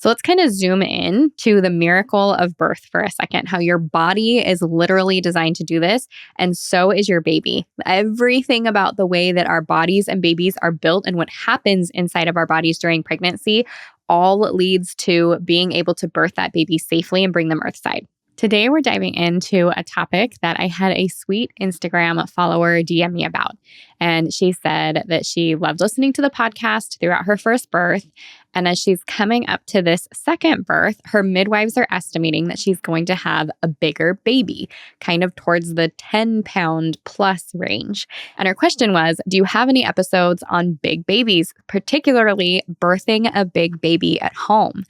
So let's kind of zoom in to the miracle of birth for a second, how your body is literally designed to do this. And so is your baby. Everything about the way that our bodies and babies are built and what happens inside of our bodies during pregnancy all leads to being able to birth that baby safely and bring them earthside. Today, we're diving into a topic that I had a sweet Instagram follower DM me about. And she said that she loved listening to the podcast throughout her first birth. And as she's coming up to this second birth, her midwives are estimating that she's going to have a bigger baby, kind of towards the 10-pound plus range. And her question was, do you have any episodes on big babies, particularly birthing a big baby at home?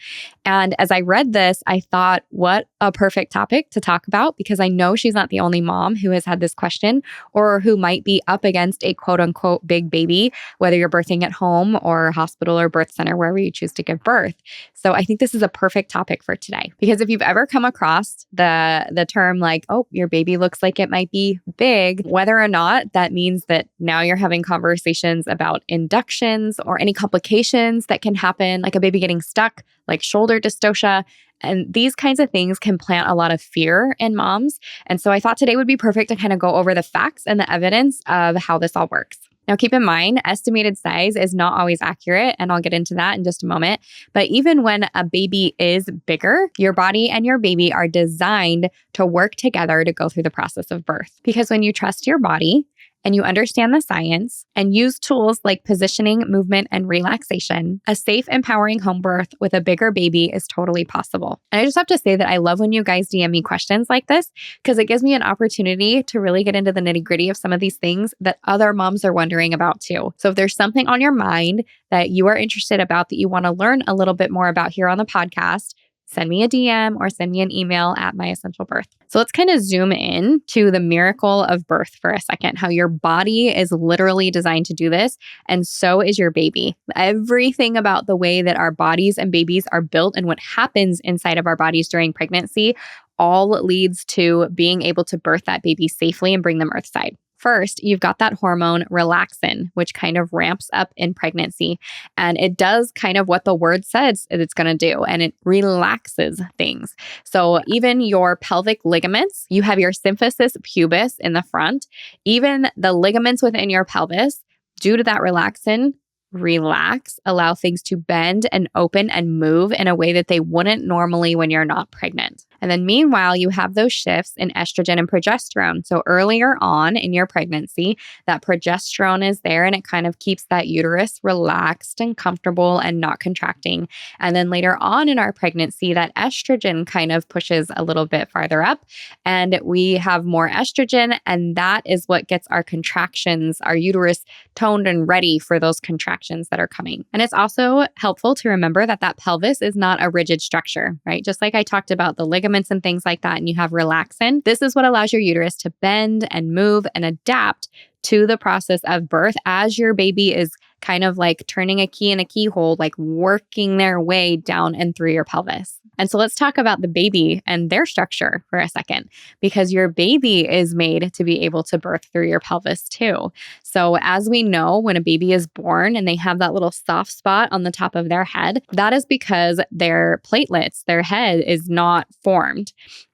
And as I read this, I thought, what a perfect topic to talk about, because I know she's not the only mom who has had this question or who might be up against a quote unquote big baby, whether you're birthing at home or hospital or birth center, wherever you choose to give birth. So I think this is a perfect topic for today, because if you've ever come across the term like, oh, your baby looks like it might be big, whether or not that means that now you're having conversations about inductions or any complications that can happen, like a baby getting stuck, like shoulder dystocia. And these kinds of things can plant a lot of fear in moms. And so I thought today would be perfect to kind of go over the facts and the evidence of how this all works. Now, keep in mind, estimated size is not always accurate, and I'll get into that in just a moment. But even when a baby is bigger, your body and your baby are designed to work together to go through the process of birth. Because when you trust your body, and you understand the science and use tools like positioning, movement, and relaxation, a safe, empowering home birth with a bigger baby is totally possible. And I just have to say that I love when you guys DM me questions like this, because it gives me an opportunity to really get into the nitty-gritty of some of these things that other moms are wondering about too. So if there's something on your mind that you are interested about that you want to learn a little bit more about here on the podcast, send me a DM or send me an email at My Essential Birth. So let's kind of zoom in to the miracle of birth for a second, how your body is literally designed to do this. And so is your baby. Everything about the way that our bodies and babies are built and what happens inside of our bodies during pregnancy all leads to being able to birth that baby safely and bring them earthside. First, you've got that hormone relaxin, which kind of ramps up in pregnancy. And it does kind of what the word says it's going to do, and it relaxes things. So even your pelvic ligaments, you have your symphysis pubis in the front, even the ligaments within your pelvis, due to that relaxin, relax, allow things to bend and open and move in a way that they wouldn't normally when you're not pregnant. And then meanwhile, you have those shifts in estrogen and progesterone. So earlier on in your pregnancy, that progesterone is there and it kind of keeps that uterus relaxed and comfortable and not contracting. And then later on in our pregnancy, that estrogen kind of pushes a little bit farther up and we have more estrogen. And that is what gets our contractions, our uterus toned and ready for those contractions that are coming. And it's also helpful to remember that that pelvis is not a rigid structure, right? Just like I talked about the ligaments and things like that, and you have relaxin. This is what allows your uterus to bend and move and adapt to the process of birth as your baby is kind of like turning a key in a keyhole, like working their way down and through your pelvis. And so let's talk about the baby and their structure for a second, because your baby is made to be able to birth through your pelvis too. So as we know, when a baby is born and they have that little soft spot on the top of their head, that is because their platelets, their head is not formed.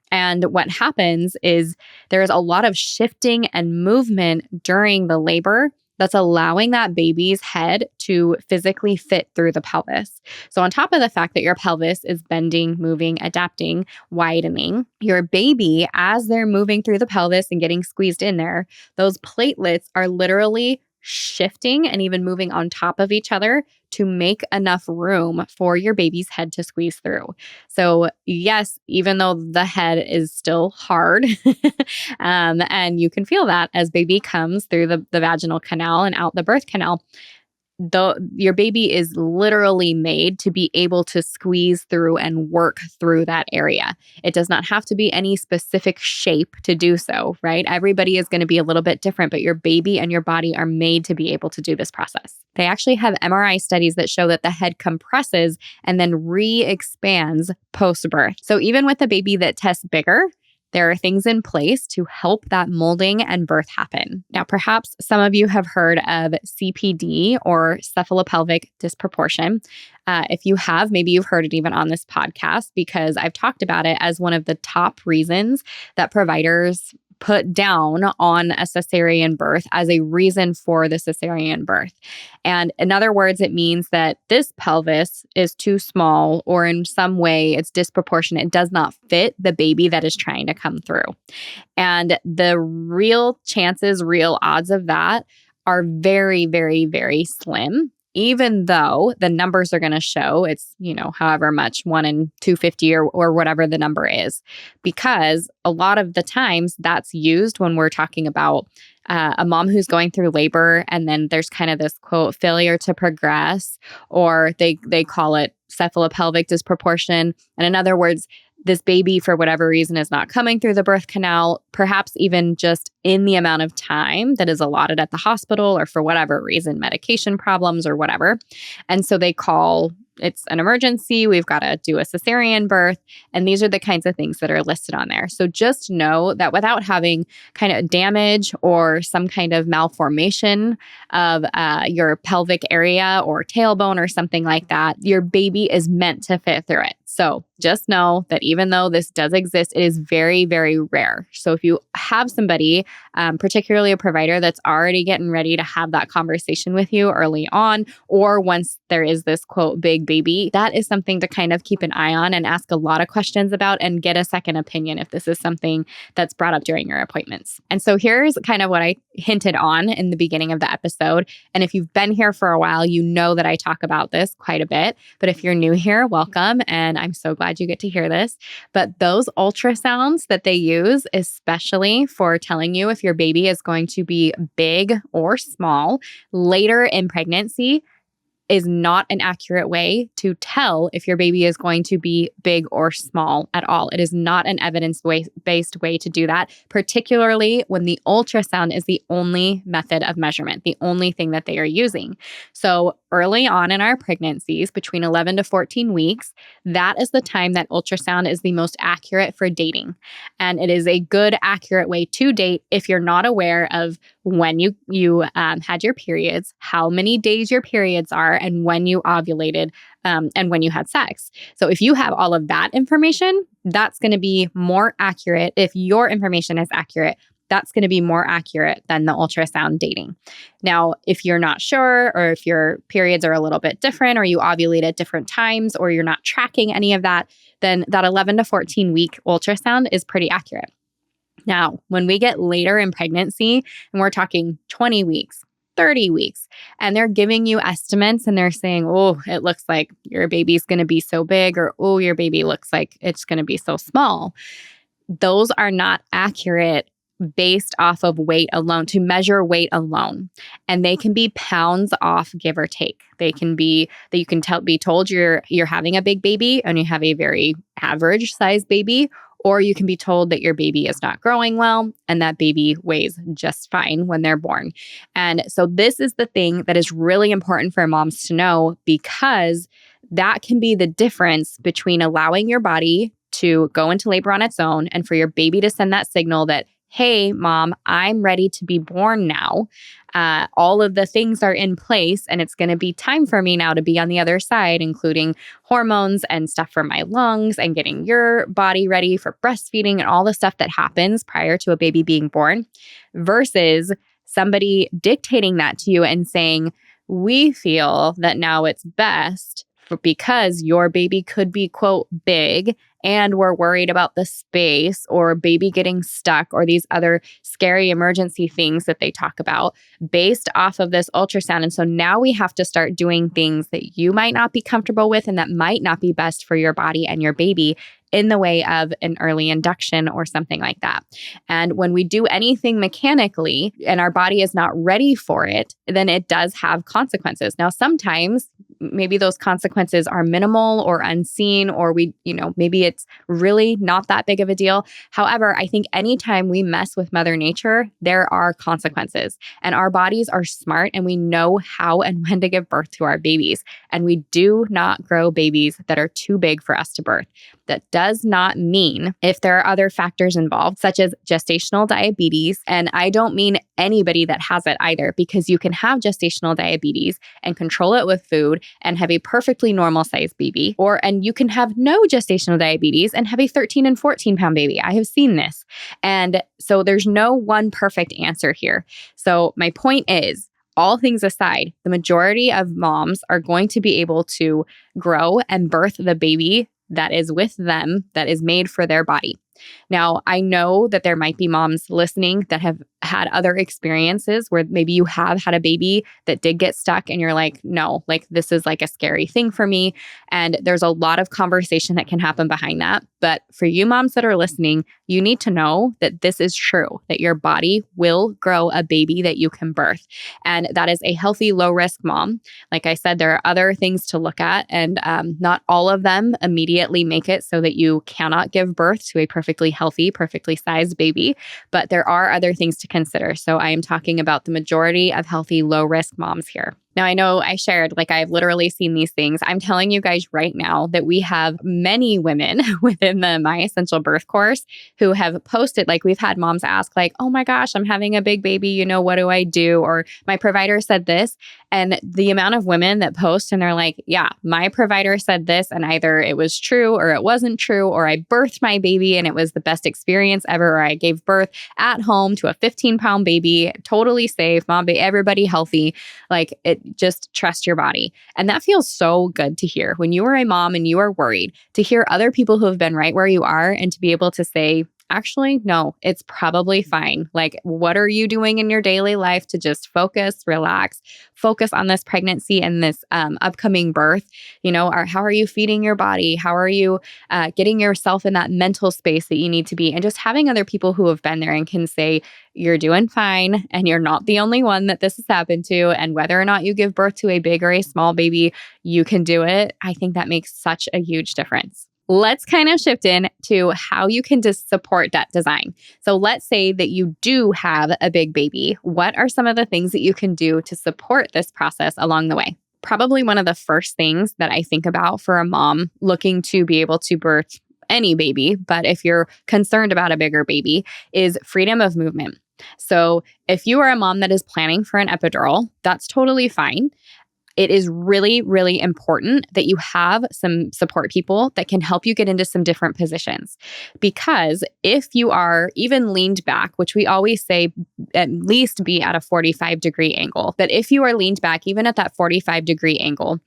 And what happens is there's a lot of shifting and movement during the labor that's allowing that baby's head to physically fit through the pelvis. So on top of the fact that your pelvis is bending, moving, adapting, widening, your baby, as they're moving through the pelvis and getting squeezed in there, those platelets are literally shifting and even moving on top of each other to make enough room for your baby's head to squeeze through. So yes, even though the head is still hard, and you can feel that as baby comes through the vaginal canal and out the birth canal, your baby is literally made to be able to squeeze through and work through that area. It does not have to be any specific shape to do so, right? Everybody is going to be a little bit different, but your baby and your body are made to be able to do this process. They actually have MRI studies that show that the head compresses and then re-expands post-birth. So even with a baby that tests bigger, There are things in place to help that molding and birth happen. Now, perhaps some of you have heard of CPD or Cephalopelvic Disproportion. If you have, maybe you've heard it even on this podcast because I've talked about it as one of the top reasons that providers put down on a cesarean birth as a reason for the cesarean birth. And in other words, it means that this pelvis is too small or in some way it's disproportionate. It does not fit the baby that is trying to come through. And the real chances, real odds of that are very, very, very slim. Even though the numbers are going to show it's, however much, 1 in 250 or whatever the number is, because a lot of the times that's used when we're talking about a mom who's going through labor and then there's kind of this quote failure to progress, or they call it cephalopelvic disproportion. And in other words, this baby, for whatever reason, is not coming through the birth canal, perhaps even just in the amount of time that is allotted at the hospital or for whatever reason, medication problems or whatever. And so they call it's an emergency. We've got to do a cesarean birth. And these are the kinds of things that are listed on there. So just know that without having kind of damage or some kind of malformation of your pelvic area or tailbone or something like that, your baby is meant to fit through it. So just know that even though this does exist, it is very, very rare. So if you have somebody, particularly a provider that's already getting ready to have that conversation with you early on, or once there is this quote, big baby, that is something to kind of keep an eye on and ask a lot of questions about and get a second opinion if this is something that's brought up during your appointments. And so here's kind of what I hinted on in the beginning of the episode. And if you've been here for a while, you know that I talk about this quite a bit. But if you're new here, welcome. And I'm so glad you get to hear this. But those ultrasounds that they use, especially for telling you if your baby is going to be big or small later in pregnancy, is not an accurate way to tell if your baby is going to be big or small at all. It is not an evidence-based way to do that, particularly when the ultrasound is the only method of measurement, the only thing that they are using. So early on in our pregnancies, between 11 to 14 weeks, that is the time that ultrasound is the most accurate for dating. And it is a good, accurate way to date if you're not aware of when you had your periods, how many days your periods are, and when you ovulated, and when you had sex. So if you have all of that information, that's going to be more accurate. If your information is accurate, that's going to be more accurate than the ultrasound dating. Now, if you're not sure, or if your periods are a little bit different, or you ovulate at different times, or you're not tracking any of that, then that 11 to 14 week ultrasound is pretty accurate. Now, when we get later in pregnancy, and we're talking 20 weeks, 30 weeks, and they're giving you estimates and they're saying, oh, it looks like your baby's going to be so big, or oh, your baby looks like it's going to be so small. Those are not accurate based off of weight alone, to measure weight alone. And they can be pounds off, give or take. They can be that you can be told you're having a big baby and you have a very average size baby, or you can be told that your baby is not growing well and that baby weighs just fine when they're born. And so this is the thing that is really important for moms to know, because that can be the difference between allowing your body to go into labor on its own and for your baby to send that signal that, hey, mom, I'm ready to be born now. All of the things are in place and it's going to be time for me now to be on the other side, including hormones and stuff for my lungs and getting your body ready for breastfeeding and all the stuff that happens prior to a baby being born, versus somebody dictating that to you and saying, we feel that now it's best because your baby could be, quote, big, and we're worried about the space or baby getting stuck or these other scary emergency things that they talk about based off of this ultrasound. And so now we have to start doing things that you might not be comfortable with and that might not be best for your body and your baby in the way of an early induction or something like that. And when we do anything mechanically and our body is not ready for it, then it does have consequences. Now, sometimes maybe those consequences are minimal or unseen, or maybe it's really not that big of a deal. However, I think anytime we mess with Mother Nature, there are consequences, and our bodies are smart and we know how and when to give birth to our babies. And we do not grow babies that are too big for us to birth. That does not mean if there are other factors involved, such as gestational diabetes. And I don't mean anybody that has it either, because you can have gestational diabetes and control it with food and have a perfectly normal sized baby, and you can have no gestational diabetes and have a 13 and 14 pound baby. I have seen this. And so there's no one perfect answer here. So my point is, all things aside, the majority of moms are going to be able to grow and birth the baby that is with them, that is made for their body. Now, I know that there might be moms listening that have had other experiences where maybe you have had a baby that did get stuck and you're like, no, like this is like a scary thing for me. And there's a lot of conversation that can happen behind that. But for you moms that are listening, you need to know that this is true, that your body will grow a baby that you can birth. And that is a healthy, low risk mom. Like I said, there are other things to look at, and not all of them immediately make it so that you cannot give birth to a perfectly healthy, perfectly sized baby. But there are other things to consider. So I am talking about the majority of healthy, low risk moms here. Now, I know I shared, like I've literally seen these things. I'm telling you guys right now that we have many women within the My Essential Birth course who have posted, like we've had moms ask like, oh my gosh, I'm having a big baby, what do I do? Or my provider said this. And the amount of women that post and they're like, yeah, my provider said this, and either it was true or it wasn't true, or I birthed my baby and it was the best experience ever, or I gave birth at home to a 15-pound baby, totally safe, mom, everybody healthy. Like just trust your body. And that feels so good to hear when you are a mom and you are worried, to hear other people who have been right where you are and to be able to say, actually, no, it's probably fine. Like, what are you doing in your daily life to just focus, relax, focus on this pregnancy and this upcoming birth? Or how are you feeding your body? How are you getting yourself in that mental space that you need to be? And just having other people who have been there and can say, you're doing fine and you're not the only one that this has happened to. And whether or not you give birth to a big or a small baby, you can do it. I think that makes such a huge difference. Let's kind of shift in to how you can just support that design. So let's say that you do have a big baby. What are some of the things that you can do to support this process along the way? Probably one of the first things that I think about for a mom looking to be able to birth any baby, but if you're concerned about a bigger baby, is freedom of movement. So if you are a mom that is planning for an epidural, that's totally fine. It is really, really important that you have some support people that can help you get into some different positions. Because if you are even leaned back, which we always say at least be at a 45-degree angle, but if you are leaned back, even at that 45-degree angle,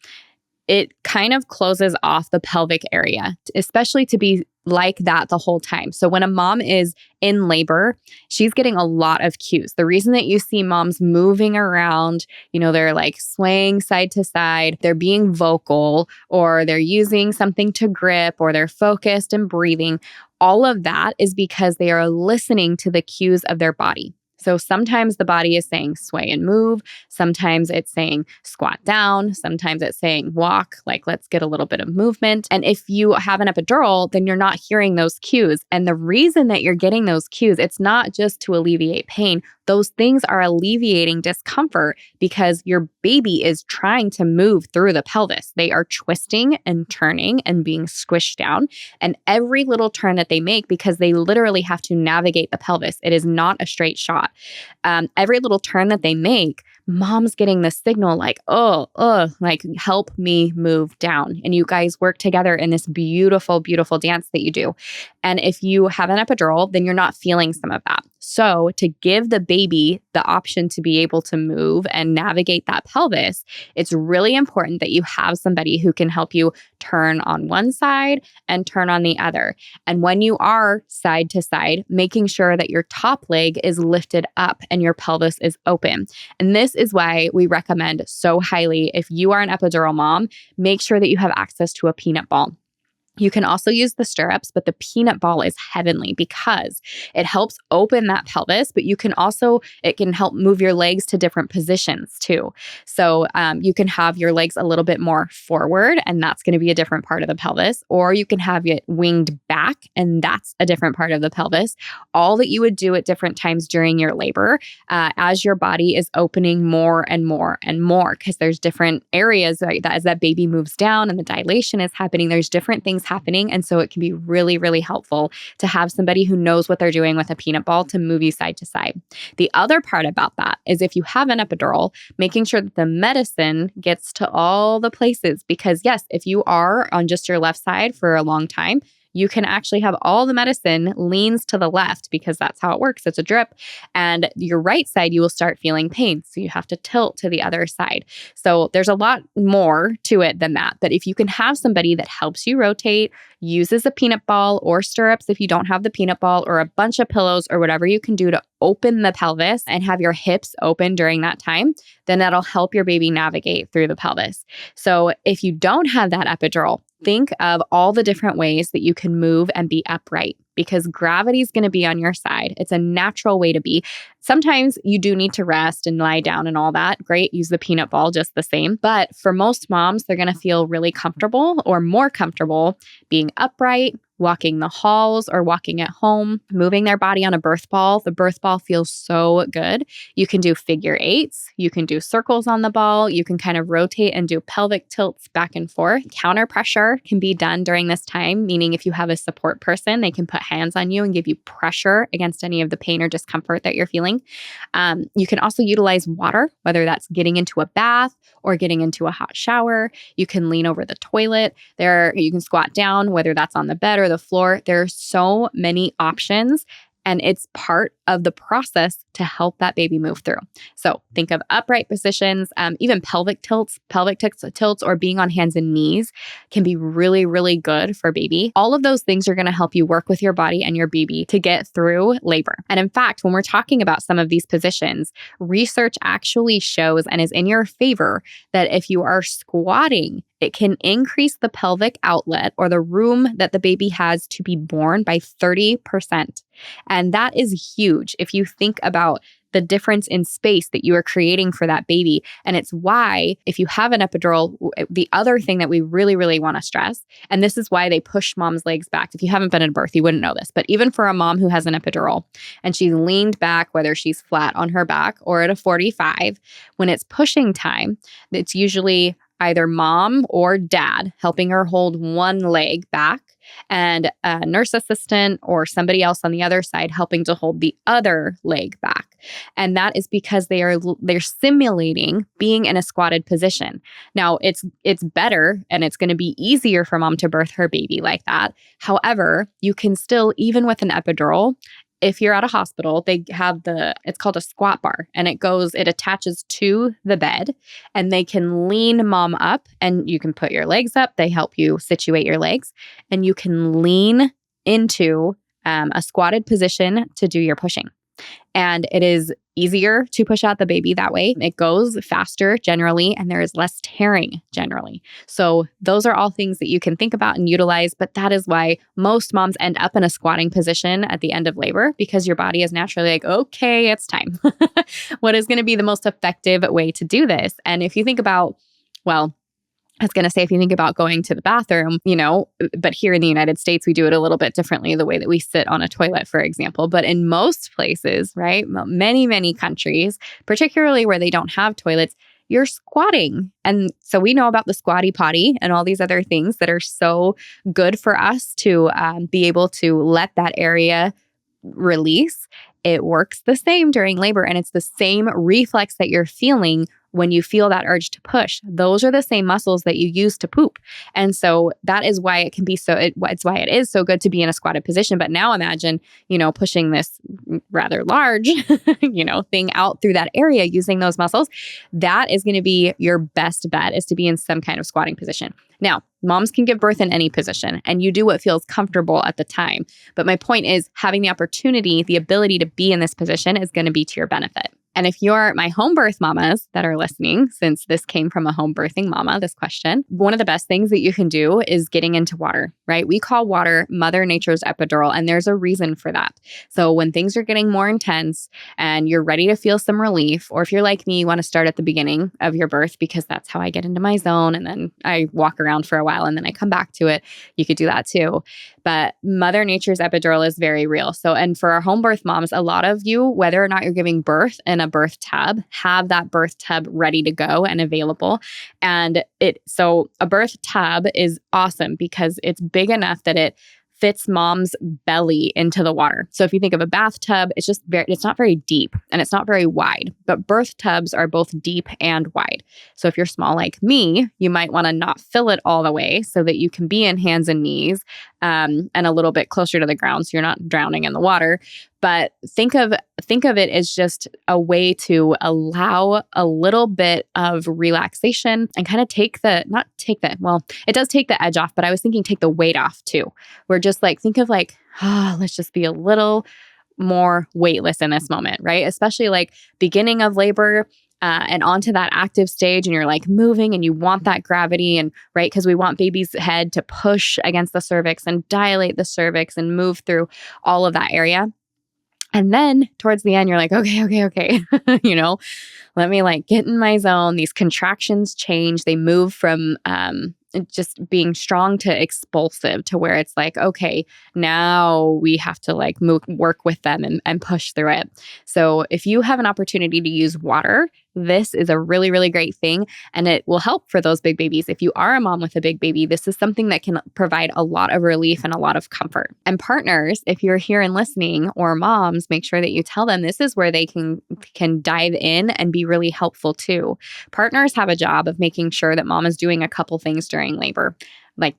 it kind of closes off the pelvic area, especially to be like that the whole time. So when a mom is in labor, she's getting a lot of cues. The reason that you see moms moving around, they're like swaying side to side, they're being vocal, or they're using something to grip, or they're focused and breathing. All of that is because they are listening to the cues of their body. So sometimes the body is saying sway and move. Sometimes it's saying squat down. Sometimes it's saying walk, like let's get a little bit of movement. And if you have an epidural, then you're not hearing those cues. And the reason that you're getting those cues, it's not just to alleviate pain. Those things are alleviating discomfort because your baby is trying to move through the pelvis. They are twisting and turning and being squished down. And every little turn that they make, because they literally have to navigate the pelvis, it is not a straight shot. Every little turn that they make, mom's getting the signal like, like help me move down. And you guys work together in this beautiful, beautiful dance that you do. And if you have an epidural, then you're not feeling some of that. So to give the baby the option to be able to move and navigate that pelvis, it's really important that you have somebody who can help you turn on one side and turn on the other. And when you are side to side, making sure that your top leg is lifted up and your pelvis is open. And this is why we recommend so highly, if you are an epidural mom, make sure that you have access to a peanut ball. You can also use the stirrups, but the peanut ball is heavenly because it helps open that pelvis, but it can help move your legs to different positions too. So you can have your legs a little bit more forward, and that's going to be a different part of the pelvis, or you can have it winged back, and that's a different part of the pelvis. All that you would do at different times during your labor as your body is opening more and more and more, because there's different areas, right, that as that baby moves down and the dilation is happening, there's different things happening. And so it can be really, really helpful to have somebody who knows what they're doing with a peanut ball to move you side to side. The other part about that is if you have an epidural, making sure that the medicine gets to all the places, because yes, if you are on just your left side for a long time, you can actually have all the medicine leans to the left because that's how it works. It's a drip. And your right side, you will start feeling pain. So you have to tilt to the other side. So there's a lot more to it than that. But if you can have somebody that helps you rotate, uses a peanut ball or stirrups if you don't have the peanut ball, or a bunch of pillows or whatever you can do to open the pelvis and have your hips open during that time, then that'll help your baby navigate through the pelvis. So if you don't have that epidural, think of all the different ways that you can move and be upright, because gravity is going to be on your side. It's a natural way to be. Sometimes you do need to rest and lie down and all that. Great, use the peanut ball just the same. But for most moms, they're going to feel really comfortable or more comfortable being upright, walking the halls or walking at home, moving their body on a birth ball. The birth ball feels so good. You can do figure eights. You can do circles on the ball. You can kind of rotate and do pelvic tilts back and forth. Counter pressure can be done during this time, meaning if you have a support person, they can put hands on you and give you pressure against any of the pain or discomfort that you're feeling. You can also utilize water, whether that's getting into a bath or getting into a hot shower. You can lean over the toilet. You can squat down, whether that's on the bed or the floor. There are so many options, and it's part of the process to help that baby move through. So think of upright positions, even pelvic tilts, or being on hands and knees can be really, really good for baby. All of those things are going to help you work with your body and your baby to get through labor. And in fact, when we're talking about some of these positions, research actually shows and is in your favor that if you are squatting, it can increase the pelvic outlet or the room that the baby has to be born by 30%. And that is huge if you think about the difference in space that you are creating for that baby. And it's why, if you have an epidural, the other thing that we really, really want to stress, and this is why they push mom's legs back. If you haven't been at birth, you wouldn't know this, but even for a mom who has an epidural and she's leaned back, whether she's flat on her back or at a 45, when it's pushing time, it's usually either mom or dad helping her hold one leg back, and a nurse assistant or somebody else on the other side helping to hold the other leg back. And that is because they're simulating being in a squatted position. Now, it's better and it's going to be easier for mom to birth her baby like that. However, you can still, even with an epidural, if you're at a hospital, they have it's called a squat bar, and it attaches to the bed, and they can lean mom up, and you can put your legs up. They help you situate your legs, and you can lean into a squatted position to do your pushing. And it is easier to push out the baby that way. It goes faster generally, and there is less tearing generally. So those are all things that you can think about and utilize, but that is why most moms end up in a squatting position at the end of labor, because your body is naturally like, okay, it's time. What is going to be the most effective way to do this? And if you think about, I was going to say, if you think about going to the bathroom, but here in the United States, we do it a little bit differently, the way that we sit on a toilet, for example. But in most places, right, many, many countries, particularly where they don't have toilets, you're squatting. And so we know about the squatty potty and all these other things that are so good for us to be able to let that area release. It works the same during labor, and it's the same reflex that you're feeling when you feel that urge to push. Those are the same muscles that you use to poop. And so that is why it can be it's why it is so good to be in a squatted position. But now imagine, pushing this rather large, thing out through that area using those muscles. That is going to be your best bet, is to be in some kind of squatting position. Now, moms can give birth in any position, and you do what feels comfortable at the time. But my point is, having the opportunity, the ability to be in this position is going to be to your benefit. And if you're my home birth mamas that are listening, since this came from a home birthing mama, this question, one of the best things that you can do is getting into water, right? We call water Mother Nature's epidural, and there's a reason for that. So when things are getting more intense and you're ready to feel some relief, or if you're like me, you want to start at the beginning of your birth because that's how I get into my zone, and then I walk around for a while and then I come back to it, you could do that too. But Mother Nature's epidural is very real. So, and for our home birth moms, a lot of you, whether or not you're giving birth in a birth tub, have that birth tub ready to go and available. And so a birth tub is awesome because it's big enough that it fits mom's belly into the water. So if you think of a bathtub, it's not very deep and it's not very wide, but birth tubs are both deep and wide. So if you're small like me, you might want to not fill it all the way so that you can be in hands and knees and a little bit closer to the ground so you're not drowning in the water. But think of it as just a way to allow a little bit of relaxation and kind of it does take the edge off, but I was thinking take the weight off too. We're just think of let's just be a little more weightless in this moment, right? Especially beginning of labor and onto that active stage, and you're moving and you want that gravity, and right, because we want baby's head to push against the cervix and dilate the cervix and move through all of that area. And then towards the end, you're like, okay, let me get in my zone. These contractions change. They move from just being strong to expulsive to where it's okay, now we have to work with them and push through it. So if you have an opportunity to use water, this is a really, really great thing. And it will help for those big babies. If you are a mom with a big baby, this is something that can provide a lot of relief and a lot of comfort. And partners, if you're here and listening, or moms, make sure that you tell them this is where they can dive in and be really helpful too. Partners have a job of making sure that mom is doing a couple things during labor.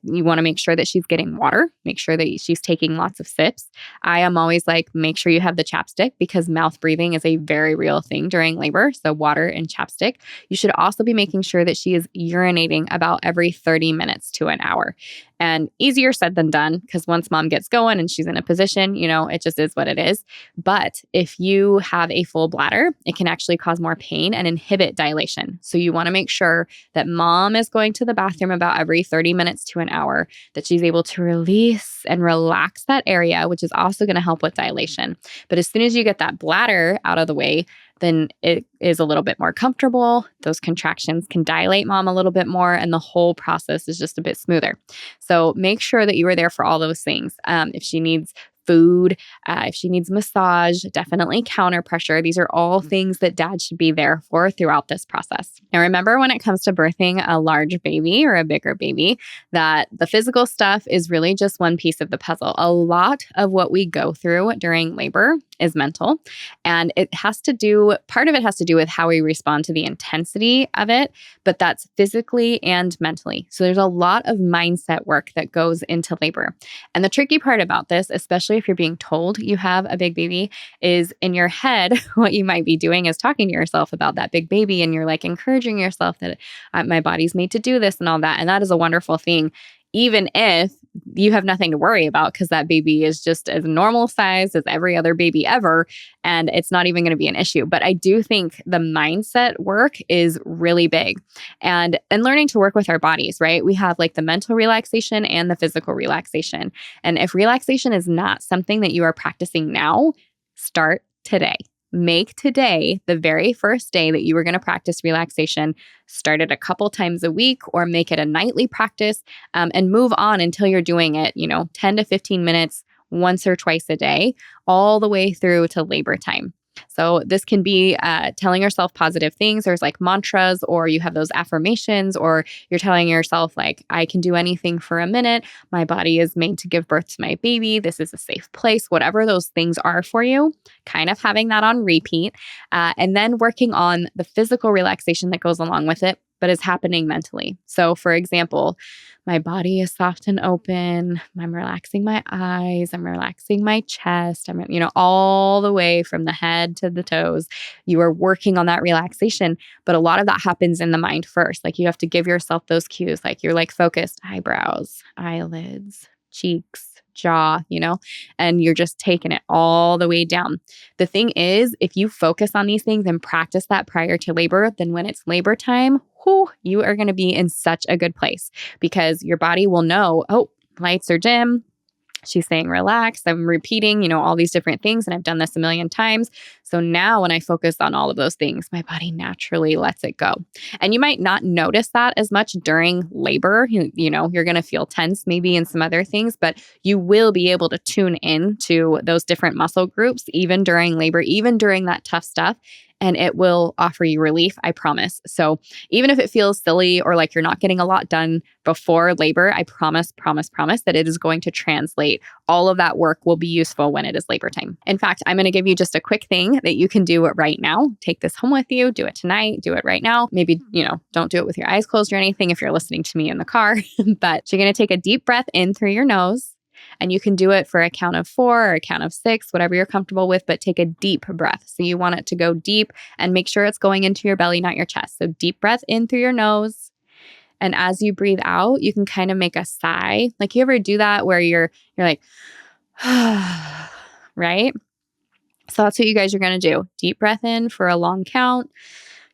You want to make sure that she's getting water, make sure that she's taking lots of sips. I am always make sure you have the chapstick because mouth breathing is a very real thing during labor. So water and chapstick. You should also be making sure that she is urinating about every 30 minutes to an hour. And easier said than done, because once mom gets going and she's in a position, it just is what it is. But if you have a full bladder, it can actually cause more pain and inhibit dilation. So you want to make sure that mom is going to the bathroom about every 30 minutes to an hour, that she's able to release and relax that area, which is also going to help with dilation. But as soon as you get that bladder out of the way, then it is a little bit more comfortable. Those contractions can dilate mom a little bit more, and the whole process is just a bit smoother. So make sure that you are there for all those things. If she needs food, if she needs massage, definitely counter pressure. These are all things that dad should be there for throughout this process. Now, remember, when it comes to birthing a large baby or a bigger baby, that the physical stuff is really just one piece of the puzzle. A lot of what we go through during labor is mental, and part of it has to do with how we respond to the intensity of it, but that's physically and mentally. So there's a lot of mindset work that goes into labor. And the tricky part about this, especially if you're being told you have a big baby, is in your head, what you might be doing is talking to yourself about that big baby, and you're encouraging yourself that my body's made to do this and all that. And that is a wonderful thing, even if you have nothing to worry about, because that baby is just as normal size as every other baby ever, and it's not even going to be an issue. But I do think the mindset work is really big, and learning to work with our bodies, right? We have the mental relaxation and the physical relaxation. And if relaxation is not something that you are practicing now, start today. Make today the very first day that you were going to practice relaxation. Start it a couple times a week, or make it a nightly practice, and move on until you're doing it, 10 to 15 minutes once or twice a day, all the way through to labor time. So this can be telling yourself positive things. There's mantras, or you have those affirmations, or you're telling yourself I can do anything for a minute. My body is made to give birth to my baby. This is a safe place. Whatever those things are for you, kind of having that on repeat, and then working on the physical relaxation that goes along with it, but is happening mentally. So for example, my body is soft and open. I'm relaxing my eyes. I'm relaxing my chest. I'm, all the way from the head to the toes. You are working on that relaxation, but a lot of that happens in the mind first. You have to give yourself those cues. You're focused eyebrows, eyelids, cheeks, jaw, and you're just taking it all the way down. The thing is, if you focus on these things and practice that prior to labor, then when it's labor time, you are going to be in such a good place because your body will know, oh, lights are dim. She's saying relax. I'm repeating, all these different things. And I've done this a million times. So now when I focus on all of those things, my body naturally lets it go. And you might not notice that as much during labor. You're going to feel tense maybe in some other things, but you will be able to tune in to those different muscle groups, even during labor, even during that tough stuff. And it will offer you relief, I promise. So even if it feels silly or like you're not getting a lot done before labor, I promise that it is going to translate. All of that work will be useful when it is labor time. In fact, I'm going to give you just a quick thing that you can do right now. Take this home with you. Do it tonight. Do it right now. Maybe, don't do it with your eyes closed or anything if you're listening to me in the car. But you're going to take a deep breath in through your nose. And you can do it for a count of 4 or a count of 6, whatever you're comfortable with, but take a deep breath. So you want it to go deep and make sure it's going into your belly, not your chest. So deep breath in through your nose. And as you breathe out, you can kind of make a sigh. Like you ever do that where you're like, right? So that's what you guys are going to do. Deep breath in for a long count.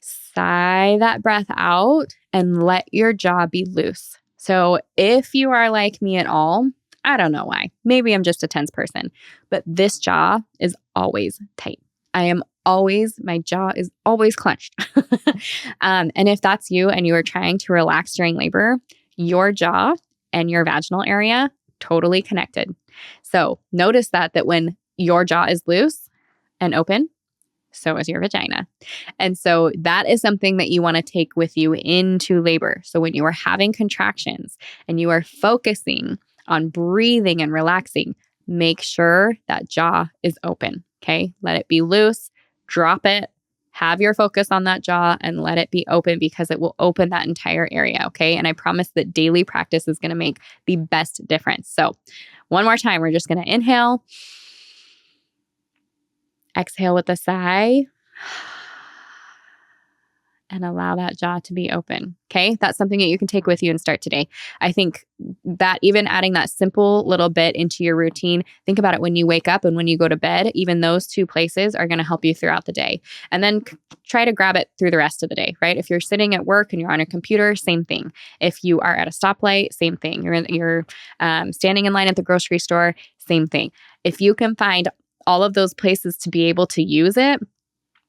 Sigh that breath out and let your jaw be loose. So if you are like me at all, I don't know why. Maybe I'm just a tense person, but this jaw is always tight. My jaw is always clenched. And if that's you and you are trying to relax during labor, your jaw and your vaginal area, totally connected. So notice that when your jaw is loose and open, so is your vagina. And so that is something that you want to take with you into labor. So when you are having contractions and you are focusing on breathing and relaxing, make sure that jaw is open, okay? Let it be loose, drop it, have your focus on that jaw and let it be open because it will open that entire area, okay? And I promise that daily practice is going to make the best difference. So one more time, we're just going to inhale, exhale with a sigh, and allow that jaw to be open. Okay. That's something that you can take with you and start today. I think that even adding that simple little bit into your routine, think about it when you wake up and when you go to bed, even those 2 places are going to help you throughout the day. And then try to grab it through the rest of the day, right? If you're sitting at work and you're on a computer, same thing. If you are at a stoplight, same thing. You're standing in line at the grocery store, same thing. If you can find all of those places to be able to use it,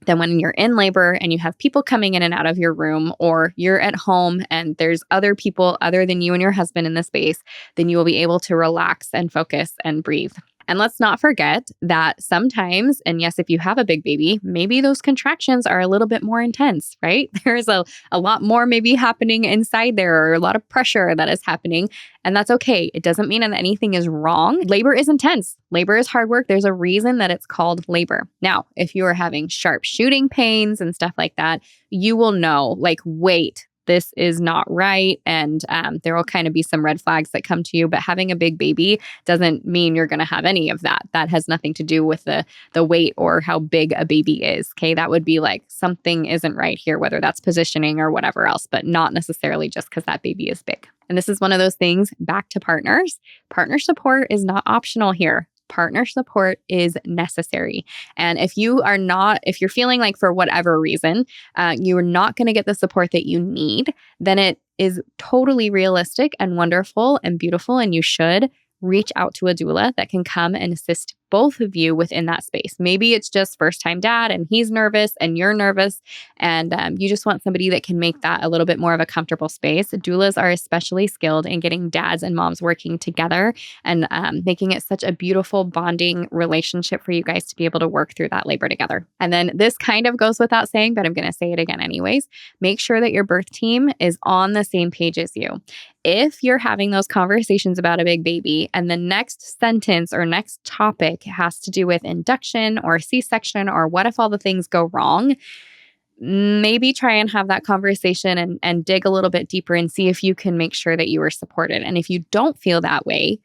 then when you're in labor and you have people coming in and out of your room, or you're at home and there's other people other than you and your husband in the space, then you will be able to relax and focus and breathe. And let's not forget that sometimes, and yes, if you have a big baby, maybe those contractions are a little bit more intense, right? There's a lot more maybe happening inside there, or a lot of pressure that is happening. And that's okay. It doesn't mean that anything is wrong. Labor is intense. Labor is hard work. There's a reason that it's called labor. Now, if you are having sharp shooting pains and stuff like that, you will know, like, wait, this is not right. And there will kind of be some red flags that come to you. But having a big baby doesn't mean you're going to have any of that. That has nothing to do with the weight or how big a baby is. Okay, that would be like something isn't right here, whether that's positioning or whatever else, but not necessarily just because that baby is big. And this is one of those things, back to partners. Partner support is not optional here. Partner support is necessary. And if you're feeling like for whatever reason, you're not going to get the support that you need, then it is totally realistic and wonderful and beautiful. And you should reach out to a doula that can come and assist both of you within that space. Maybe it's just first time dad and he's nervous and you're nervous and you just want somebody that can make that a little bit more of a comfortable space. Doulas are especially skilled in getting dads and moms working together and making it such a beautiful bonding relationship for you guys to be able to work through that labor together. And then this kind of goes without saying, but I'm going to say it again anyways. Make sure that your birth team is on the same page as you. If you're having those conversations about a big baby and the next sentence or next topic has to do with induction or C-section or what if all the things go wrong, maybe try and have that conversation and dig a little bit deeper and see if you can make sure that you are supported. And if you don't feel that way,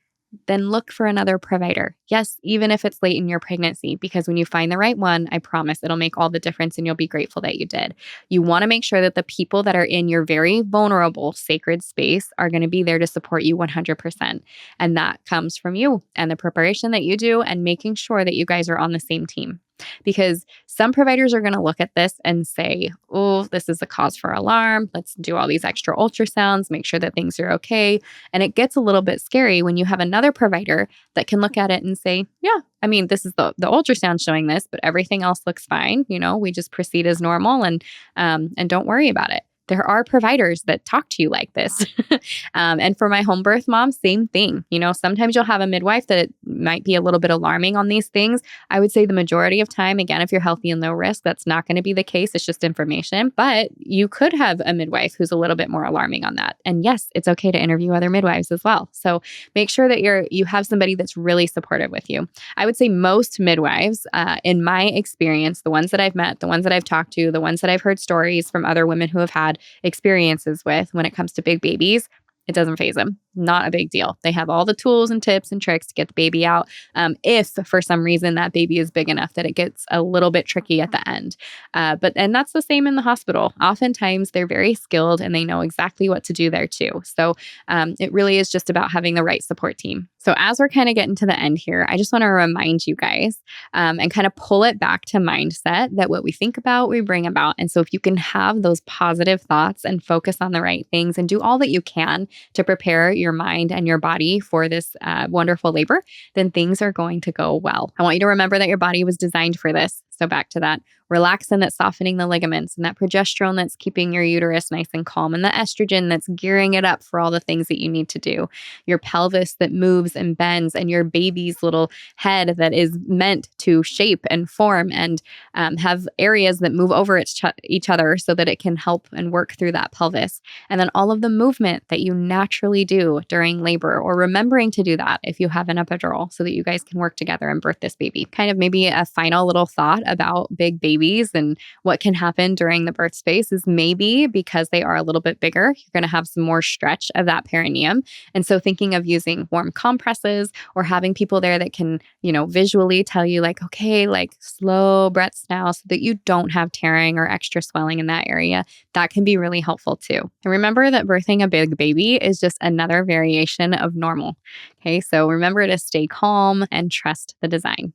then look for another provider. Yes, even if it's late in your pregnancy, because when you find the right one, I promise it'll make all the difference and you'll be grateful that you did. You want to make sure that the people that are in your very vulnerable, sacred space are going to be there to support you 100%. And that comes from you and the preparation that you do and making sure that you guys are on the same team. Because some providers are going to look at this and say, oh, this is a cause for alarm. Let's do all these extra ultrasounds, make sure that things are okay. And it gets a little bit scary when you have another provider that can look at it and say, yeah, I mean, this is the ultrasound showing this, but everything else looks fine. We just proceed as normal and don't worry about it. There are providers that talk to you like this. And for my home birth mom, same thing. Sometimes you'll have a midwife that might be a little bit alarming on these things. I would say the majority of time, again, if you're healthy and low risk, that's not going to be the case. It's just information. But you could have a midwife who's a little bit more alarming on that. And yes, it's okay to interview other midwives as well. So make sure that you have somebody that's really supportive with you. I would say most midwives, in my experience, the ones that I've met, the ones that I've talked to, the ones that I've heard stories from other women who have had experiences with when it comes to big babies, it doesn't faze them. Not a big deal. They have all the tools and tips and tricks to get the baby out. If for some reason that baby is big enough that it gets a little bit tricky at the end. And that's the same in the hospital. Oftentimes they're very skilled and they know exactly what to do there too. So it really is just about having the right support team. So as we're kind of getting to the end here, I just want to remind you guys and kind of pull it back to mindset that what we think about, we bring about. And so if you can have those positive thoughts and focus on the right things and do all that you can to prepare your mind and your body for this wonderful labor, then things are going to go well. I want you to remember that your body was designed for this. So back to that relaxin that's softening the ligaments, and that progesterone that's keeping your uterus nice and calm, and the estrogen that's gearing it up for all the things that you need to do. Your pelvis that moves and bends, and your baby's little head that is meant to shape and form and have areas that move over each other so that it can help and work through that pelvis. And then all of the movement that you naturally do during labor, or remembering to do that if you have an epidural so that you guys can work together and birth this baby. Kind of maybe a final little thought about big babies and what can happen during the birth space is maybe because they are a little bit bigger, you're going to have some more stretch of that perineum. And so thinking of using warm compresses or having people there that can, visually tell you like, okay, like slow breaths now so that you don't have tearing or extra swelling in that area, that can be really helpful too. And remember that birthing a big baby is just another variation of normal. Okay, so remember to stay calm and trust the design.